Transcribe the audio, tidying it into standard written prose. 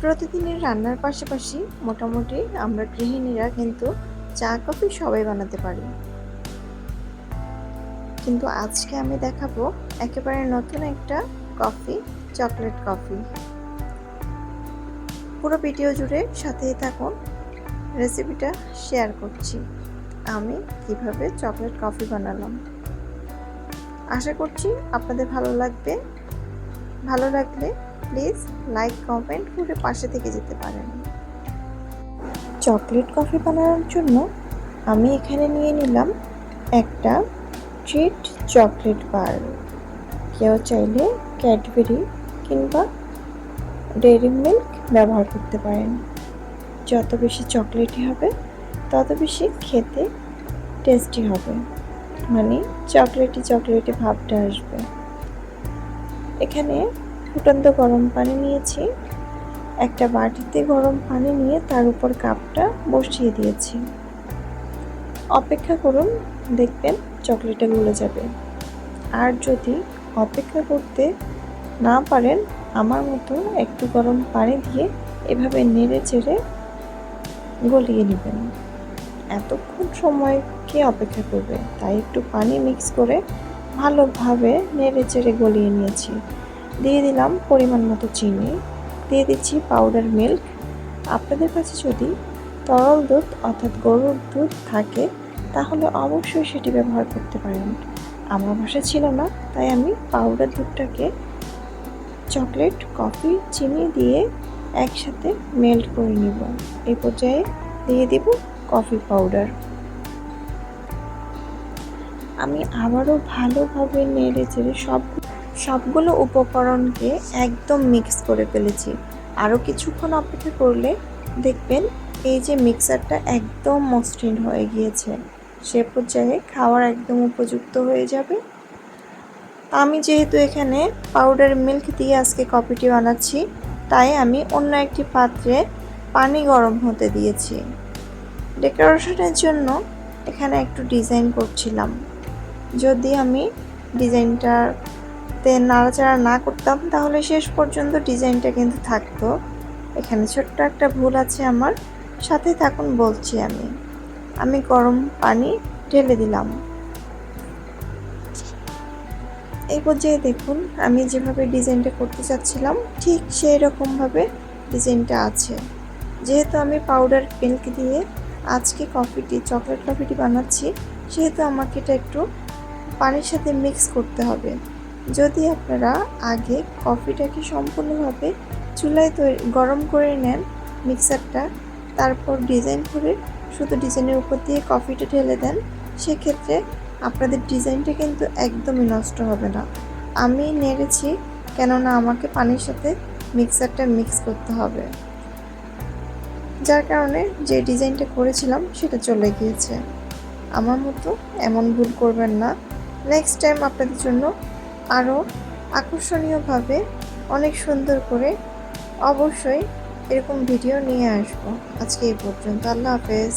প্রতিদিনের রান্নার পাশাপাশি মোটামুটি আমরা গৃহিণীরা কিন্তু চা কফি সবাই বানাতে পারি। কিন্তু আজকে আমি দেখাবো একেবারে নতুন একটা কফি, চকলেট কফি। পুরো ভিডিও জুড়ে সাথেই থাকুন, রেসিপিটা শেয়ার করছি আমি কিভাবে চকলেট কফি বানালাম। আশা করছি আপনাদের ভালো লাগবে। ভালো লাগলে প্লিজ লাইক কমেন্ট করে পাশে থেকে যেতে পারেন। চকলেট কফি বানানোর জন্য আমি এখানে নিয়ে নিলাম একটা ট্রিট চকলেট বার। কেউ চাইলে ক্যাডবেরি কিংবা ডেইরি মিল্ক ব্যবহার করতে পারেন। যত বেশি চকলেটই হবে তত বেশি খেতে টেস্টি হবে, মানে চকলেটি ভাবটা আসবে। এখানে ফুটন্ত গরম পানি নিয়েছি। একটা বাটিতে গরম পানি নিয়ে তার উপর কাপটা বসিয়ে দিয়েছি। অপেক্ষা করুন, দেখবেন চকলেটটা গলে যাবে। আর যদি অপেক্ষা করতে না পারেন, আমার মতো একটু গরম পানি দিয়ে এভাবে নেড়ে চেড়ে গলিয়ে নেবেন। এতক্ষণ সময় কে অপেক্ষা করবে, তাই একটু পানি মিক্স করে ভালোভাবে নেড়ে চেড়ে গলিয়ে নিয়েছি। দিয়ে দিলাম পরিমাণ মতো চিনি, দিয়ে দিচ্ছি পাউডার মিল্ক। আপনাদের কাছে যদি তরল দুধ অর্থাৎ গরুর দুধ থাকে তাহলে অবশ্যই সেটি ব্যবহার করতে পারেন। আমার বাসায় ছিল না, তাই আমি পাউডার দুধটাকে চকলেট, কফি, চিনি দিয়ে একসাথে মেল্ট করে নিব। এই পর্যায়ে দিয়ে দিব কফি পাউডার। আমি আবারও ভালোভাবে নেড়ে চেড়ে সবগুলো উপকরণকে একদম মিক্স করে ফেলেছি। আরও কিছুক্ষণ অপেক্ষা করলে দেখবেন এই যে মিক্সারটা একদম মসৃণ হয়ে গিয়েছে। সে পর্যায়ে খাওয়ার একদম উপযুক্ত হয়ে যাবে। আমি যেহেতু এখানে পাউডার মিল্ক দিয়ে আজকে কফিটি বানাচ্ছি, তাই আমি অন্য একটি পাত্রে পানি গরম হতে দিয়েছি। ডেকোরেশনের জন্য এখানে একটু ডিজাইন করছিলাম। যদি আমি ডিজাইনটাতে নাড়াচাড়া না করতাম তাহলে শেষ পর্যন্ত ডিজাইনটা কিন্তু থাকতো। এখানে ছোট্ট একটা ভুল আছে আমার, সাথে থাকুন বলছি। আমি গরম পানি ঢেলে দিলাম। এই পর্যায়ে দেখুন আমি যেভাবে ডিজাইনটা করতে চাচ্ছিলাম ঠিক সেই রকমভাবে ডিজাইনটা আছে। যেহেতু আমি পাউডার মিল্ক দিয়ে আজকে চকলেট কফিটি বানাচ্ছি, সেহেতু আমাকে এটা একটু পানির সাথে মিক্স করতে হবে। যদি আপনারা আগে কফিটাকে সম্পূর্ণভাবে চুলায় গরম করে নেন মিক্সারটা, তারপর ডিজাইন করে শুধু ডিজাইনের উপর দিয়ে কফিটা ঢেলে দেন, সেক্ষেত্রে আপনাদের ডিজাইনটা কিন্তু একদমই নষ্ট হবে না। আমি নেড়েছি কেননা আমাকে পানির সাথে মিক্সারটা মিক্স করতে হবে, যার কারণে যে ডিজাইনটা করেছিলাম সেটা চলে গিয়েছে। আমার মতো এমন ভুল করবেন না। নেক্সট টাইম আপনাদের জন্য আরও আকর্ষণীয়ভাবে অনেক সুন্দর করে অবশ্যই এরকম ভিডিও নিয়ে আসবো। আজকে এই পর্যন্ত। আল্লাহ হাফেজ।